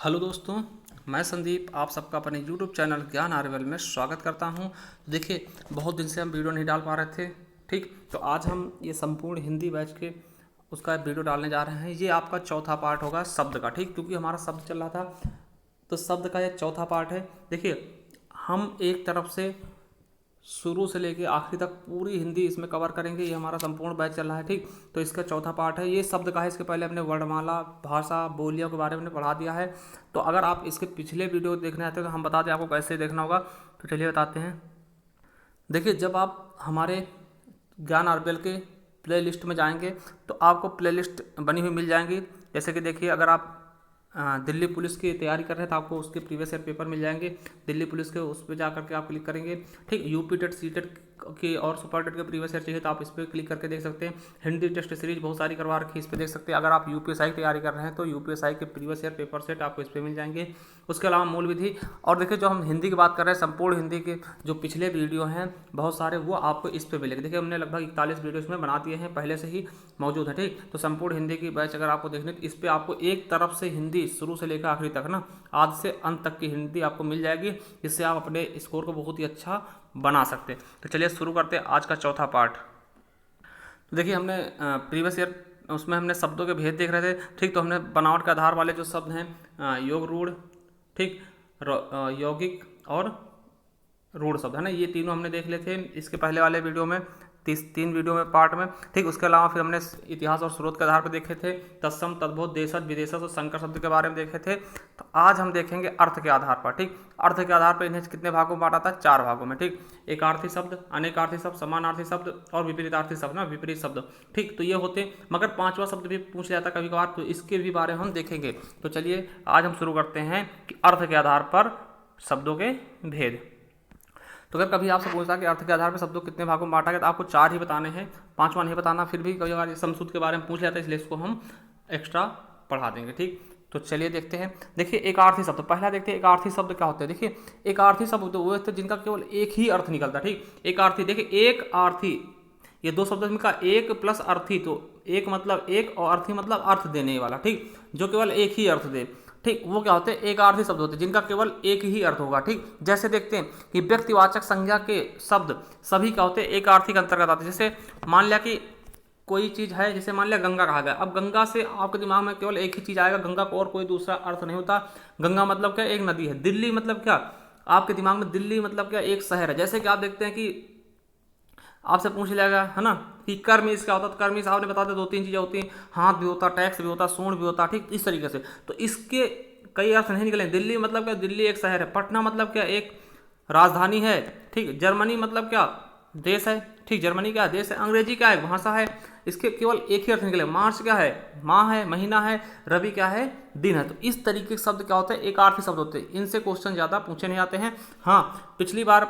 Hello दोस्तों, मैं संदीप आप सबका अपने यूट्यूब चैनल ज्ञान आर्यवेल में स्वागत करता हूं। देखिए, बहुत दिन से हम वीडियो नहीं डाल पा रहे थे। ठीक, तो आज हम ये संपूर्ण हिंदी बैच के उसका वीडियो डालने जा रहे हैं। ये आपका चौथा पार्ट होगा शब्द का। ठीक, क्योंकि हमारा शब्द चल रहा था तो शब्द का ये चौथा पार्ट है। देखिए, हम एक तरफ से शुरू से लेके आखिरी तक पूरी हिंदी इसमें कवर करेंगे। ये हमारा संपूर्ण बैच चल रहा है। ठीक, तो इसका चौथा पार्ट है। ये शब्द का है। इसके पहले हमने वर्णमाला, भाषा, बोलियों के बारे में पढ़ा दिया है। तो अगर आप इसके पिछले वीडियो देखने आते हैं तो हम बता दें आपको कैसे देखना होगा। तो चलिए बताते हैं। देखिए, जब आप हमारे ज्ञान आर्यवेल के प्ले लिस्ट में जाएंगे तो आपको प्ले लिस्ट बनी हुई मिल जाएंगी। जैसे कि देखिए, अगर आप दिल्ली पुलिस की तैयारी कर रहे हैं तो आपको उसके प्रीवियस ईयर पेपर मिल जाएंगे। दिल्ली पुलिस के उस पर जा करके आप क्लिक करेंगे। ठीक, यूपी टेट, सी टेट की और सुपर टेट के प्रीवियस ईयर चाहिए तो आप इस पर क्लिक करके देख सकते हैं। हिंदी टेस्ट सीरीज बहुत सारी करवा रखी है, इस पर देख सकते हैं। अगर आप यूपीएसआई की तैयारी कर रहे हैं तो यूपीएसआई के प्रीवियस ईयर पेपर सेट आपको इस पर मिल जाएंगे। उसके अलावा मूल विधि और देखिए, जो हम हिंदी की बात कर रहे हैं, संपूर्ण हिंदी के जो पिछले वीडियो हैं बहुत सारे, वो आपको इस पर मिलेंगे। देखिए, हमने लगभग 41 वीडियो इसमें बना दिए हैं, पहले से ही मौजूद है। ठीक, तो संपूर्ण हिंदी की बैच अगर आपको देखने तो इस पर आपको एक तरफ से हिंदी शुरू से लेकर आखिरी तक ना, आदि से अंत तक की हिंदी आपको मिल जाएगी, जिससे आप अपने स्कोर को बहुत ही अच्छा बना सकते हैं। तो चलिए शुरू करते हैं आज का चौथा पार्ट। तो देखिए, हमने प्रीवियस ईयर उसमें हमने शब्दों के भेद देख रहे थे। ठीक, तो हमने बनावट के आधार वाले जो शब्द हैं, योग रूढ़, ठीक, यौगिक और रूढ़ शब्द है ना, ये तीनों हमने देख लेते थे इसके पहले वाले वीडियो में, तीन वीडियो में पार्ट में। ठीक, उसके अलावा फिर हमने इतिहास और स्रोत के आधार पर देखे थे तत्सम, तद्भव, देशज, विदेशज और संकर शब्द के बारे में देखे थे। तो आज हम देखेंगे अर्थ के आधार पर। ठीक, अर्थ के आधार पर इन्हें कितने भागों में बांटा था? 4 भागों में। ठीक, एकार्थी शब्द, अनेकार्थी शब्द, समानार्थी शब्द और विपरीतार्थी शब्द ना, विपरीत शब्द। ठीक, तो ये होते, मगर 5वां शब्द भी पूछ जाता कभी कभार, तो इसके भी बारे में हम देखेंगे। तो चलिए आज हम शुरू करते हैं कि अर्थ के आधार पर शब्दों के भेद। तो अगर कभी आपसे पूछता है कि अर्थ के आधार पर शब्दों कितने भागों में बांटा गया, तो आपको 4 ही बताने हैं, 5वां नहीं बताना। फिर भी कभी अगर समसूत्र के बारे में पूछ लेता है, इसलिए इसको हम एक्स्ट्रा पढ़ा देंगे। ठीक, तो चलिए देखते हैं। देखिए, एक आर्थी शब्द पहला देखते हैं। एक आर्थी शब्द क्या होते हैं? देखिए, एक आर्थी शब्द वो होते हैं जिनका केवल एक ही अर्थ निकलता है। ठीक, एक आर्थी, देखिए एक आर्थी, ये दो शब्द में का एक प्लस अर्थी, तो एक मतलब एक और अर्थी मतलब अर्थ देने वाला। ठीक, जो केवल एक ही अर्थ दे। ठीक, वो क्या होते हैं? एक आर्थी शब्द होते हैं जिनका केवल एक ही अर्थ होगा। ठीक, जैसे देखते हैं कि व्यक्तिवाचक संज्ञा के शब्द सभी क्या होते हैं? एक आर्थी के अंतर्गत आते हैं। जैसे मान लिया कि कोई चीज़ है, जैसे मान लिया गंगा कहा गया। अब गंगा से आपके दिमाग में केवल एक ही चीज़ आएगा, गंगा को और कोई दूसरा अर्थ नहीं होता। गंगा मतलब क्या? एक नदी है। दिल्ली मतलब क्या? आपके दिमाग में दिल्ली मतलब क्या? एक शहर है। जैसे कि आप देखते हैं कि आपसे पूछ लिया गया है ना कि कर्मीज क्या होता है, तो कर्मीज आपने बता दिया 2-3 चीज़ें होती हैं, हाथ भी होता, टैक्स भी होता, सूंड भी होता। ठीक, इस तरीके से तो इसके कई अर्थ नहीं निकले। दिल्ली मतलब क्या? दिल्ली एक शहर है। पटना मतलब क्या? एक राजधानी है। ठीक, जर्मनी मतलब क्या? देश है। ठीक, जर्मनी क्या है? देश है। अंग्रेजी क्या है? भाषा है। इसके केवल एक ही अर्थ निकले। मार्च क्या है? माह है, महीना है। रवि क्या है? दिन है। तो इस तरीके के शब्द क्या होते हैं? एक आर्थी शब्द होते हैं। इनसे क्वेश्चन ज़्यादा पूछे नहीं आते हैं। हाँ, पिछली बार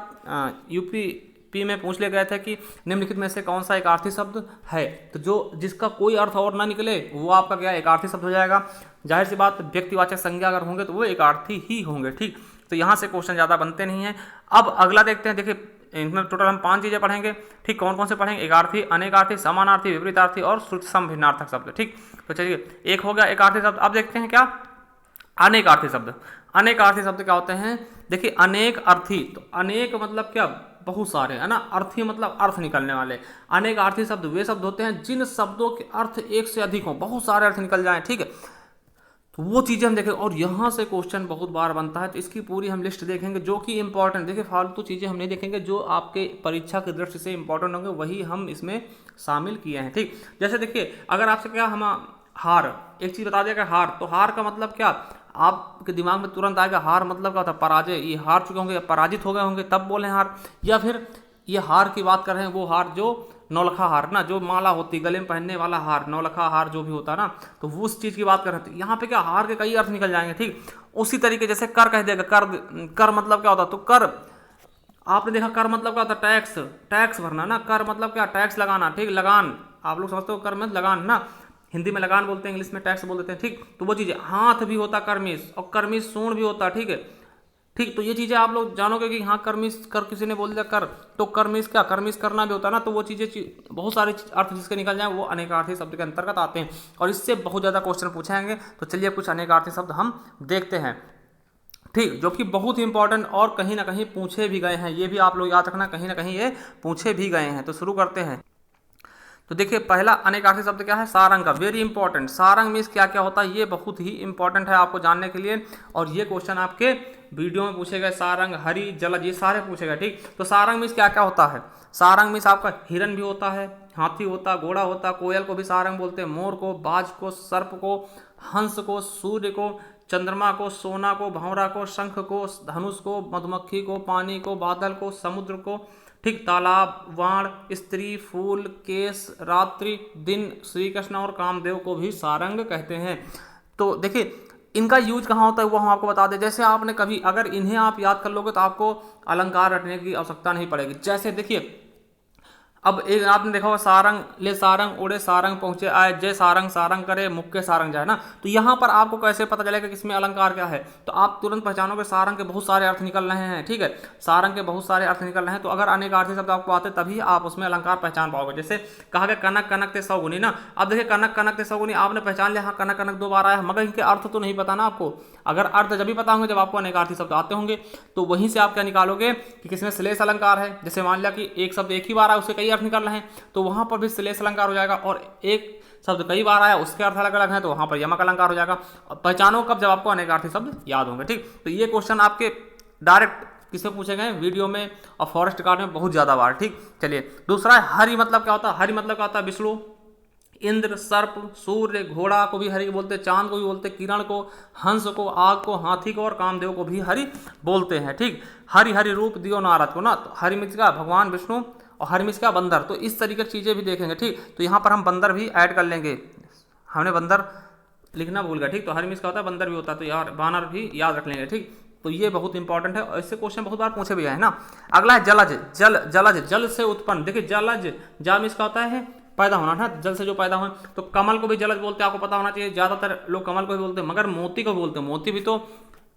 यूपी में पूछ लिया गया था कि निम्नलिखित में से कौन सा एक आर्थी शब्द है, तो जो जिसका कोई अर्थ और ना निकले वो आपका क्या? एक आर्थी शब्द हो जाएगा। जाहिर सी बात, व्यक्तिवाचक संज्ञा अगर होंगे तो वो एक आर्थी ही होंगे। ठीक, तो यहाँ से क्वेश्चन ज़्यादा बनते नहीं हैं। अब अगला देखते हैं। देखिए, इनमें टोटल हम 5 चीज़ें पढ़ेंगे। ठीक, कौन कौन से पढ़ेंगे? एकार्थी, अनेकार्थी, समानार्थी, विपरीतार्थी और श्रुतसम भिन्नार्थक शब्द। ठीक, तो चलिए, एक हो गया एकार्थी शब्द। अब देखते हैं क्या? अनेकार्थी शब्द। अनेकार्थी शब्द क्या होते हैं? देखिए, अनेक अर्थी, तो अनेक मतलब क्या? बहुत सारे, है ना। अर्थी मतलब अर्थ निकलने वाले। अनेकार्थी शब्द वे शब्द होते हैं जिन शब्दों के अर्थ एक से अधिक हों, बहुत सारे अर्थ निकल जाएं। ठीक है, तो वो चीज़ें हम देखें। और यहाँ से क्वेश्चन बहुत बार बनता है, तो इसकी पूरी हम लिस्ट देखेंगे जो कि इंपॉर्टेंट। देखिए, फालतू चीज़ें हम नहीं देखेंगे, जो आपके परीक्षा की दृष्टि से इंपॉर्टेंट होंगे वही हम इसमें शामिल किए हैं। ठीक, जैसे देखिए, अगर आपसे क्या हम हार, एक चीज़ बता देगा हार, तो हार का मतलब क्या? आपके दिमाग में तुरंत आएगा हार मतलब क्या होता है? पराजय। ये हार चुके होंगे या पराजित हो गए होंगे तब बोले हार। या फिर ये हार की बात कर रहे हैं, वो हार जो नौलखा हार ना, जो माला होती गले में पहनने वाला हार, नौलखा हार जो भी होता है ना, तो वो उस चीज़ की बात कर रहे थे। यहाँ पे क्या? हार के कई अर्थ निकल जाएंगे। ठीक, उसी तरीके जैसे कर कह देगा, कर, कर मतलब क्या होता? तो कर, आपने देखा कर मतलब क्या होता? टैक्स, टैक्स भरना ना। कर मतलब क्या? टैक्स लगाना। ठीक, लगान, आप लोग समझते हो कर में लगान ना, हिंदी में लगान बोलते हैं, इंग्लिश में टैक्स बोल देते हैं। ठीक, तो वो चीज़। हाथ भी होता कर्मिश, और कर्मिश सूंड भी होता। ठीक है, ठीक, तो ये चीज़ें आप लोग जानोगे कि हाँ कर्मिश कर, किसी ने बोल दिया कर, तो कर्मिश क्या, कर्मिश करना भी होता है ना, तो वो चीज़ें बहुत सारे अर्थ जिसके निकल जाए वो अनेकार्थी शब्द के अंतर्गत आते हैं और इससे बहुत ज़्यादा क्वेश्चन पूछेंगे। तो चलिए कुछ अनेकार्थी शब्द हम देखते हैं, ठीक, जो कि बहुत ही इंपॉर्टेंट और कहीं ना कहीं पूछे भी गए हैं, ये भी आप लोग याद रखना, कहीं ना कहीं ये पूछे भी गए हैं। तो शुरू करते हैं। तो देखिए पहला अनेकार्थी शब्द क्या है, सारंग का, वेरी इंपॉर्टेंट। सारंग मीन्स क्या क्या होता है, ये बहुत ही इंपॉर्टेंट है आपको जानने के लिए और ये क्वेश्चन आपके वीडियो में पूछे गए। सारंग, हरि, जलज, ये सारे पूछे गए, ठीक। तो सारंग मीन्स क्या क्या होता है, सारंग मीन्स आपका हिरन भी होता है, हाथी होता, घोड़ा होता, कोयल को भी सारंग बोलते हैं, मोर को, बाज को, सर्प को, हंस को, सूर्य को, चंद्रमा को, सोना को, भंवरा को, शंख को, धनुष को, मधुमक्खी को, पानी को, बादल को, समुद्र को, ठीक, तालाब, वाण, स्त्री, फूल, केस, रात्रि, दिन, श्री कृष्ण और कामदेव को भी सारंग कहते हैं। तो देखिए इनका यूज कहाँ होता है वो हम आपको बता दें। जैसे आपने कभी अगर इन्हें आप याद कर लोगे तो आपको अलंकार रटने की आवश्यकता नहीं पड़ेगी। जैसे देखिए अब एक आपने देखा होगा, सारंग ले सारंग उड़े सारंग पहुंचे आए, जय सारंग सारंग करे मुक्के सारंग जाए ना। तो यहाँ पर आपको कैसे पता चलेगा कि इसमें अलंकार क्या है, तो आप तुरंत पहचानोगे सारंग के बहुत सारे अर्थ निकल रहे हैं, ठीक है, सारंग के बहुत सारे अर्थ निकल रहे हैं। तो अगर अनेकार्थी शब्द आपको आते तभी आप उसमें अलंकार पहचान पाओगे। जैसे कहा गया कनक कनक ते सौगुनी ना, अब देखिए कनक कनक ते सौगुनी आपने पहचान लिया, हाँ कनक कनक 2 बार आया, मगर इनके अर्थ तो नहीं पता ना आपको। अगर अर्थ जब भी पता होंगे जब आपको अनेकार्थी शब्द आते होंगे, तो वहीं से आप क्या निकालोगे कि किसमें श्लेष अलंकार है। जैसे मान लिया कि एक शब्द एक ही बार आया उसके कई अर्थ निकल रहे हैं, तो वहां पर भी श्लेष अलंकार हो जाएगा, और एक शब्द कई बार आया उसके अर्थ अलग अलग हैं तो वहां पर यमक अलंकार हो जाएगा। पहचानो कब, जब आपको अनेकार्थी शब्द याद होंगे, ठीक। तो ये क्वेश्चन आपके डायरेक्ट किससे पूछे गए, वीडियो में और फॉरेस्ट गार्ड में बहुत ज्यादा बार, ठीक। चलिए दूसरा है हरि, मतलब क्या होता है, हरि मतलब क्या होता है, विष्णु, इंद्र, सर्प, सूर्य, घोड़ा को भी हरि बोलते हैं, चांद को भी बोलते हैं, किरण को, हंस को, आग को, हाथी को और कामदेव को भी हरि बोलते हैं, ठीक। हरि हरि रूप दियो नारद को ना, तो हरि मिर्च का भगवान विष्णु और हरि मिर्च का बंदर, तो इस तरीके की चीजें भी देखेंगे, ठीक। तो यहाँ पर हम बंदर भी ऐड कर लेंगे, हमने बंदर लिखना भूल गया, ठीक। तो हरि मिर्च का होता है, बंदर भी होता है, तो यार बानर भी याद रख लेंगे, ठीक। तो ये बहुत इंपॉर्टेंट है और इससे क्वेश्चन बहुत बार पूछे भी है ना। अगला है जलज, जलज, जल से उत्पन्न। देखिए जलज, जा मिर्च का होता है पैदा होना ना, जल से जो पैदा हो। तो कमल को भी जलज बोलते हैं, आपको पता होना चाहिए। ज्यादातर लोग कमल को भी बोलते हैं, मगर मोती को बोलते हैं, मोती भी तो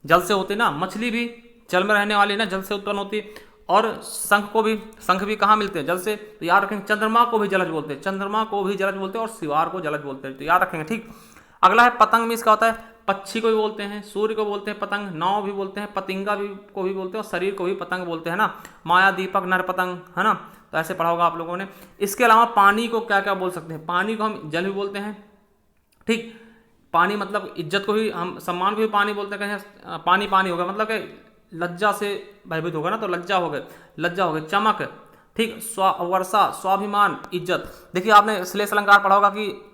जल से होते ना। मछली भी जल में रहने वाली ना, जल से उत्पन्न होती। और शंख भी कहाँ मिलते हैं, जल से। तो याद रखेंगे चंद्रमा को भी जलज बोलते हैं, चंद्रमा को भी जलज बोलते हैं और सिवार को जलज बोलते हैं, तो याद रखेंगे, ठीक। अगला है पतंग में, इसका होता है पक्षी को भी बोलते हैं, सूर्य को बोलते हैं पतंग, नाव भी बोलते हैं, पतिंगा भी को भी बोलते हैं और शरीर को भी पतंग बोलते हैं ना। माया दीपक नर पतंग, है ना, तो ऐसे पढ़ा होगा आप लोगों ने। इसके अलावा पानी को क्या क्या बोल सकते हैं, पानी को हम जल भी बोलते हैं, ठीक। पानी मतलब इज्जत को भी, हम सम्मान को भी पानी बोलते हैं। कहीं पानी पानी होगा मतलब कि लज्जा से भयभीत होगा ना, तो लज्जा हो गए, चमक, ठीक। वर्षा, स्वाभिमान, इज्जत। देखिए आपने श्लेष अलंकार पढ़ा होगा कि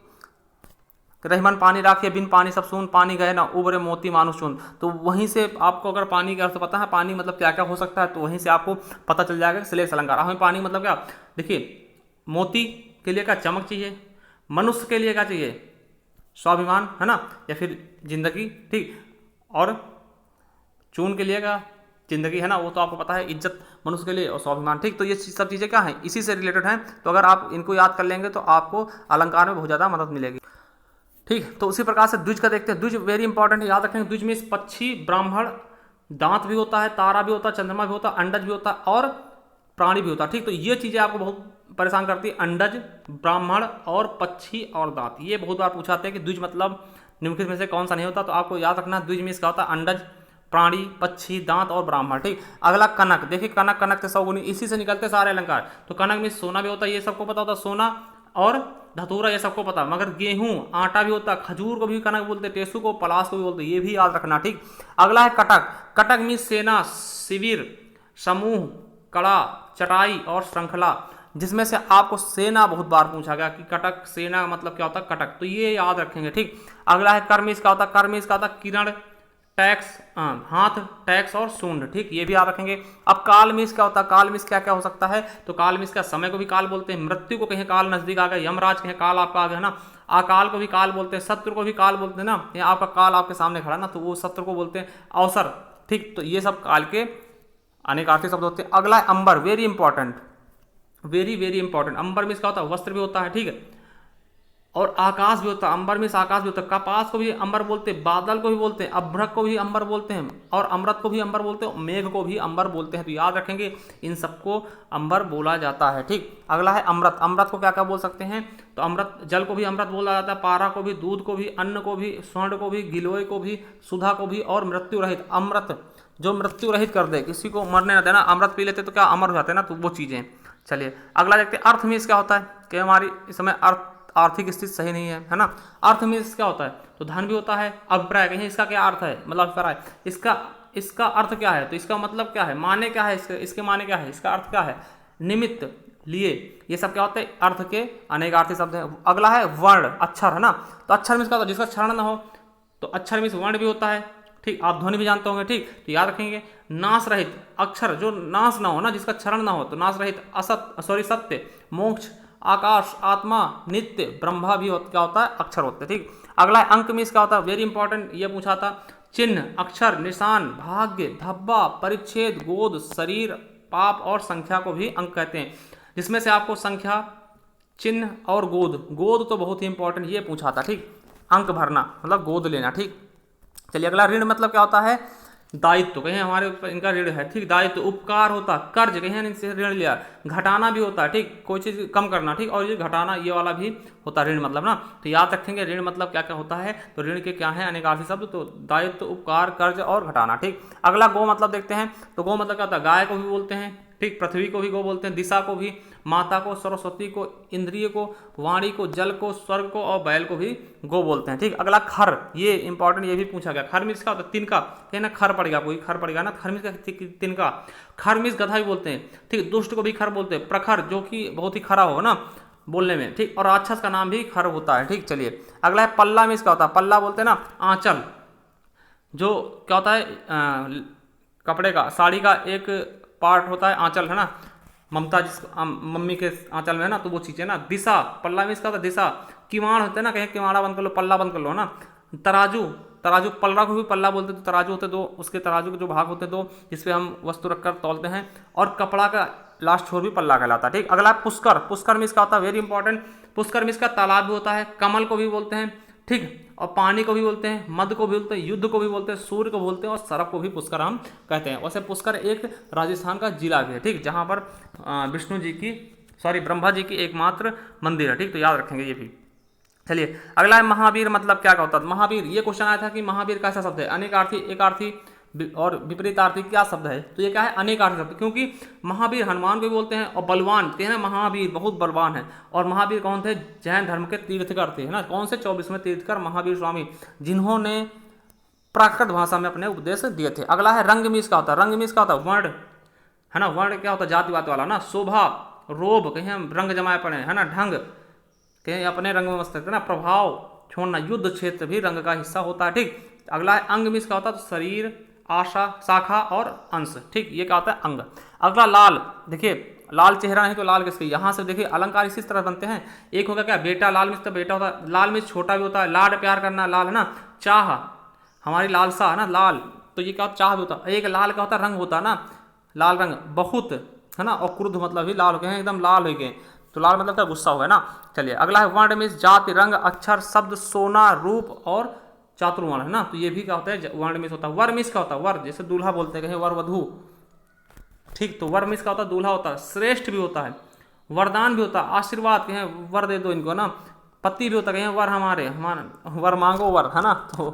रहीमन पानी राखिए बिन पानी सब सून, पानी गए ना उबरे मोती मानुष चून। तो वहीं से आपको अगर पानी का अर्थ पता है, पानी मतलब क्या क्या हो सकता है, तो वहीं से आपको पता चल जाएगा श्लेष अलंकार। हमें पानी मतलब क्या, देखिए मोती के लिए क्या, चमक चाहिए। मनुष्य के लिए क्या चाहिए, स्वाभिमान, है ना, या फिर जिंदगी, ठीक। और चून के लिए क्या, जिंदगी, है ना, वो तो आपको पता है, इज्जत मनुष्य के लिए और स्वाभिमान, ठीक। तो ये सब चीज़ें क्या हैं, इसी से रिलेटेड हैं। तो अगर आप इनको याद कर लेंगे तो आपको अलंकार में बहुत ज़्यादा मदद मिलेगी, ठीक। तो उसी प्रकार से द्विज का देखते हैं। द्विज वेरी इंपॉर्टेंट है, याद रखेंगे। द्विज में पक्षी, ब्राह्मण, दांत भी होता है, तारा भी होता है, चंद्रमा भी होता है, अंडज भी होता है और प्राणी भी होता है, ठीक। तो ये चीज़ें आपको बहुत परेशान करती है, अंडज, ब्राह्मण और पक्षी और दांत। ये बहुत बार पूछाते हैं कि द्विज मतलब निम्नलिखित में से कौन सा नहीं होता, तो आपको याद रखना द्विज में इसका होता है अंडज, प्राणी, पक्षी, दांत और ब्राह्मण, ठीक। अगला कनक, देखिए कनक, कनक से सौगुनी, इसी से निकलते सारे अलंकार। तो कनक में सोना भी होता है, ये सबको पता होता है, सोना और धतूरा ये सबको पता, मगर गेहूं, आटा भी होता है, खजूर को भी कनक बोलते, टेसू को, पलास को भी बोलते, ये भी याद रखना, ठीक। अगला है कटक, कटक में सेना, शिविर, समूह, कड़ा, चटाई और श्रृंखला, जिसमें से आपको सेना बहुत बार पूछा गया कि कटक सेना का मतलब क्या होता है, कटक, तो ये याद रखेंगे, ठीक। अगला है कर्म, इसका होता है कर्म, इसका होता है किरण, टैक्स, हाथ, टैक्स और सूंड, ठीक, ये भी याद रखेंगे। अब काल मिस क्या होता है, काल मिस क्या क्या हो सकता है, तो काल मिस का समय को भी काल बोलते हैं, मृत्यु को कहीं काल नजदीक आ गया, यमराज कहीं काल आपका आ गया ना, अकाल को भी काल बोलते हैं, शत्रु को भी काल बोलते हैं ना, ये आपका काल आपके सामने खड़ा ना, तो वो शत्रु को बोलते हैं अवसर, ठीक। तो ये सब काल के अनेकार्थी शब्द होते हैं। अगला है अंबर, very important, very very important. अंबर में इसका होता है वस्त्र भी होता है, ठीक है, और आकाश भी होता है, अंबर मीन्स आकाश भी होता है। कपास को भी अंबर बोलते हैं, बादल को भी बोलते हैं, अभ्रक को भी अंबर बोलते हैं, और अमृत को भी अंबर बोलते हैं, मेघ को भी अंबर बोलते हैं। तो याद रखेंगे इन सबको अंबर बोला जाता है। ठीक, अगला है अमृत। अमृत को क्या क्या बोल सकते हैं? तो अमृत, जल को भी अमृत बोला जाता है, पारा को भी, दूध को भी, अन्न को भी, स्वर्ण को भी, गिलोय को भी, सुधा को भी, और मृत्यु रहित। अमृत जो मृत्यु रहित कर दे, किसी को मरने न देना। अमृत पी लेते तो क्या अमर हो जाते हैं ना, तो वो चीजें। चलिए अगला देखते हैं, अर्थ मीन्स क्या होता है कि हमारी इस समय आर्थिक स्थिति सही नहीं है ना। अर्थ मीन्स क्या होता है? तो धन भी होता है। अभिप्राय कहें इसका क्या अर्थ है, मतलब अभिप्राय, इसका अर्थ क्या है, तो इसका मतलब क्या है, माने क्या है, इसके माने क्या है, इसका अर्थ क्या है, निमित्त, लिए, ये सब क्या होते हैं? अर्थ के अनेकार्थी शब्द हैं। अगला है वर्ण, अक्षर, है ना। तो अक्षर मीन्स क्या होता है? जिसका क्षरण ना हो, तो अक्षर मीन्स वर्ण भी होता है। ठीक, आप ध्वनि भी जानते होंगे। ठीक, तो याद रखेंगे। नाश रहित, अक्षर जो नाश ना हो ना, जिसका क्षरण ना हो, तो नाश रहित। सत्य, मोक्ष, आकाश, आत्मा, नित्य, ब्रह्मा भी क्या होता है? अक्षर होते हैं। ठीक, अगला है अंक मीन्स क्या होता है? वेरी इंपॉर्टेंट, ये पूछा था। चिन्ह, अक्षर, निशान, भाग्य, धब्बा, परिच्छेद, गोद, शरीर, पाप और संख्या को भी अंक कहते हैं। जिसमें से आपको संख्या, चिन्ह और गोद तो बहुत ही इंपॉर्टेंट, ये पूछा था। ठीक, अंक भरना मतलब गोद लेना। ठीक, चलिए अगला ऋण मतलब क्या होता है? दायित्व, कहें हमारे ऊपर इनका ऋण है। ठीक, दायित्व। उपकार होता, कर्ज, कहें इनसे ऋण लिया। घटाना भी होता है। ठीक, कोई चीज कम करना। ठीक, और ये घटाना, ये वाला भी होता है ऋण मतलब ना। तो याद रखेंगे ऋण मतलब क्या क्या होता है। तो ऋण के क्या है अनेकार्थी शब्द? तो दायित्व, उपकार, कर्ज और घटाना। ठीक, अगला गो मतलब देखते हैं। तो गो मतलब क्या होता है? गाय को भी बोलते हैं। ठीक, पृथ्वी को भी गो बोलते हैं, दिशा को भी, माता को, सरस्वती को, इंद्रिय को, वाणी को, जल को, स्वर्ग को और बैल को भी गो बोलते हैं। ठीक, अगला खर, ये इंपॉर्टेंट, ये भी पूछा गया। खर मीन्स क्या होता है? तिनका, कहना खर पड़ेगा, कोई खर पड़ेगा ना। खर मीन्स तिनका। खर मीन्स गधा भी बोलते हैं। ठीक, दुष्ट को भी खर बोलते हैं। प्रखर, जो कि बहुत ही खरा हो ना बोलने में। ठीक, और राक्षस का नाम भी खर होता है। ठीक, चलिए अगला है पल्ला मीन्स क्या होता है? पल्ला बोलते हैं ना आंचल, जो क्या होता है? कपड़े का, साड़ी का एक पार्ट होता है आंचल, है ना। ममता जिस मम्मी के आंचल में है ना, तो वो चीज़ है ना। दिशा, पल्ला मीन्स क्या होता है? दिशा। किवाड़ होते हैं ना, कहीं किवाड़ा बंद कर लो, पल्ला बंद कर लो, है ना। तराजू, पल्ला को भी पल्ला बोलते हैं। तो तराजू होते दो, उसके तराजू के जो भाग होते हैं दो, जिसपे हम वस्तु रखकर तौलते हैं। और कपड़ा का लास्ट छोर भी पल्ला कहलाता है। ठीक, अगला पुष्कर। पुष्कर मीन्स क्या होता है? Very important. पुष्कर मीन्स का तालाब भी होता है। कमल को भी बोलते हैं। ठीक, और पानी को भी बोलते हैं, मद को भी बोलते हैं, युद्ध को भी बोलते हैं, सूर्य को बोलते हैं, और सरफ को भी पुष्कर हम कहते हैं। वैसे पुष्कर एक राजस्थान का जिला भी है। ठीक, जहाँ पर विष्णु जी की, ब्रह्मा जी की एकमात्र मंदिर है। ठीक, तो याद रखेंगे ये भी। चलिए अगला है महावीर मतलब क्या होता है? महावीर, ये क्वेश्चन आया था कि महावीर कैसा शब्द है? अनेकार्थी, एकार्थी और विपरीतार्थी क्या शब्द है? तो ये क्या है? अनेकार्थी शब्द, क्योंकि महावीर हनुमान को भी बोलते हैं, और बलवान कहते हैं महावीर बहुत बलवान है। और महावीर कौन थे? जैन धर्म के तीर्थकर थे, है ना। कौन से? 24वें तीर्थकर महावीर स्वामी, जिन्होंने प्राकृत भाषा में अपने उपदेश दिए थे। अगला है रंग मीस का होता है। रंग मीस का होता है वर्ण, है ना। वर्ण क्या होता है? जातिवाद वाला ना। शोभा, रोब, कहीं हम रंग जमाए पड़े, है ना। ढंग, कहीं अपने रंग में मस्त है ना। प्रभाव, छोड़ना। युद्ध क्षेत्र भी रंग का हिस्सा होता है। ठीक, अगला है अंग मीस का होता है? तो शरीर, आशा, शाखा और अंश। ठीक, ये क्या होता है? अंग। अगला लाल, देखिए लाल चेहरा नहीं तो लाल किसके? यहाँ से देखिए अलंकार इसी तरह बनते हैं। एक होगा क्या? बेटा, लाल मीन्स तो बेटा होता है। लाल मीन्स छोटा भी होता है। लाड, प्यार करना, लाल, है ना। चाह, हमारी लालसा, है ना, लाल, तो ये क्या? चाह भी होता है। एक लाल का होता है? रंग होता है ना, लाल रंग। बहुत, है ना। और क्रुद्ध मतलब भी लाल हो गए, एकदम लाल हो गए, तो लाल मतलब क्या? गुस्सा हो गया ना। चलिए अगला है वर्ण मीन्स जाति, रंग, अक्षर, शब्द, सोना, रूप और चातुर्वर्ण, है ना। तो ये भी क्या होता है? वर्ण मीन्स होता है। वर मीन्स क्या होता है? वर, जैसे दूल्हा बोलते हैं, कहीं वर वधू। ठीक, तो वर मीन्स क्या होता है? दूल्हा होता है। श्रेष्ठ भी होता है। वरदान भी होता है। आशीर्वाद, कहें वर दे दो इनको, ना। पति भी होता है, कहें वर हमारे वर मांगो वर, है ना। तो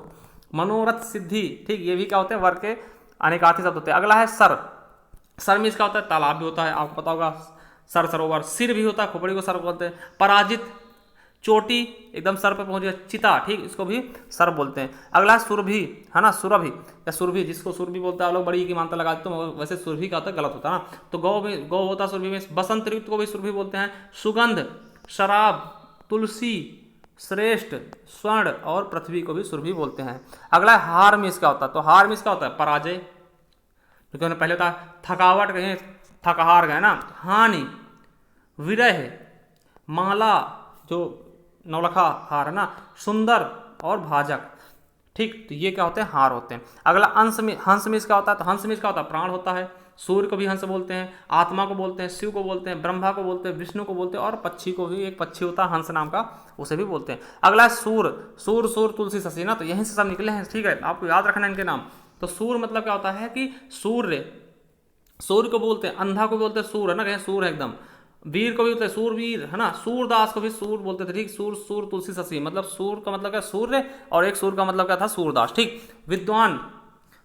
मनोरथ सिद्धि। ठीक, ये भी क्या होते हैं? वर के अनेकार्थी शब्द होते हैं। अगला है सर। सर मीन्स क्या होता है? तालाब भी होता है, आपको पता होगा, सर सरोवर। सिर भी होता है, खोपड़ी को सर बोलते हैं। पराजित, चोटी, एकदम सर पे पहुंच गया। चिता, ठीक, इसको भी सर बोलते हैं। अगला है सुरभि, है ना। सुरभि या सुरभि, जिसको सुरभि बोलते हैं, लोग बड़ी की मानता लगाते हैं, तो वैसे सुरभि का होता है, गलत होता है ना। तो गौ में गौ होता है सुरभि में। बसंत ऋतु को भी सुरभि बोलते हैं। सुगंध, शराब, तुलसी, श्रेष्ठ, स्वर्ण और पृथ्वी को भी सुरभि बोलते हैं। अगला है हार मीन्स क्या होता है? तो हार मीन्स क्या होता है? पराजय, क्योंकि पहले था थकावट, कहें थकहार गए ना। हानि, विरह, माला, जो नौलखा हार, है ना। सुंदर और भाजक। ठीक, तो ये क्या होते हैं, हार होते हैं। अगला अंश में, हंस में क्या होता है, तो हंस में क्या होता है, प्राण होता है। सूर्य को भी हंस बोलते हैं, आत्मा को बोलते हैं, शिव को बोलते हैं, ब्रह्मा को बोलते हैं, विष्णु को बोलते हैं, और पक्षी को भी, एक पक्षी होता है हंस नाम का, उसे भी बोलते हैं। अगला है सूर, सूर सूर तुलसी शशि ना, तो यहीं से सब निकले हैं, ठीक है, आपको याद रखना इनके नाम। तो सूर मतलब क्या होता है कि सूर्य, सूर्य को बोलते हैं, अंधा को बोलते हैं सूर, है ना, कहें सूर है एकदम। वीर को भी बोलते हैं सूरवीर, है ना, सूरदास को भी सूर बोलते थे, ठीक। सूर सूर तुलसी शशि, मतलब सूर का मतलब क्या, सूर्य, और एक सूर का मतलब क्या था, सूरदास, ठीक। विद्वान,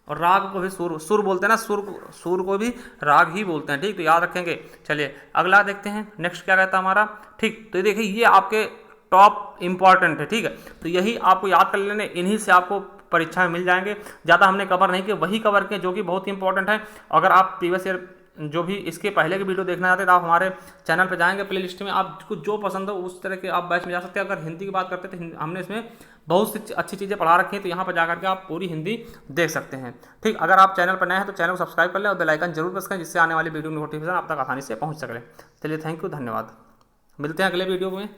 और राग को भी सुर, सुर बोलते हैं ना, सुर को भी राग ही बोलते हैं, ठीक, तो याद रखेंगे। चलिए अगला देखते हैं, नेक्स्ट क्या कहता है हमारा, ठीक। तो देखिए ये आपके टॉप इंपॉर्टेंट है, ठीक है, तो यही आपको याद कर लेने, इन्हीं से आपको परीक्षा में मिल जाएंगे। ज़्यादा हमने कवर नहीं किए, वही कवर किए जो कि बहुत ही इंपॉर्टेंट है। अगर आप प्रीवियस ईयर जो भी इसके पहले के वीडियो देखना चाहते हैं तो आप हमारे चैनल पर जाएंगे, प्ले लिस्ट में आपको जो पसंद हो उस तरह के आप बैच में जा सकते हैं। अगर हिंदी की बात करते हैं तो हमने इसमें बहुत सी अच्छी चीज़ें पढ़ा रखी हैं, तो यहाँ पर जाकर के आप पूरी हिंदी देख सकते हैं, ठीक। अगर आप चैनल पर नए हैं तो चैनल को सब्सक्राइब कर लें और बेल आइकन जरूर प्रेस करें, जिससे आने वाली वीडियो नोटिफिकेशन आप तक आसानी से पहुँच सके। चलिए थैंक यू, धन्यवाद, मिलते हैं अगले वीडियो में।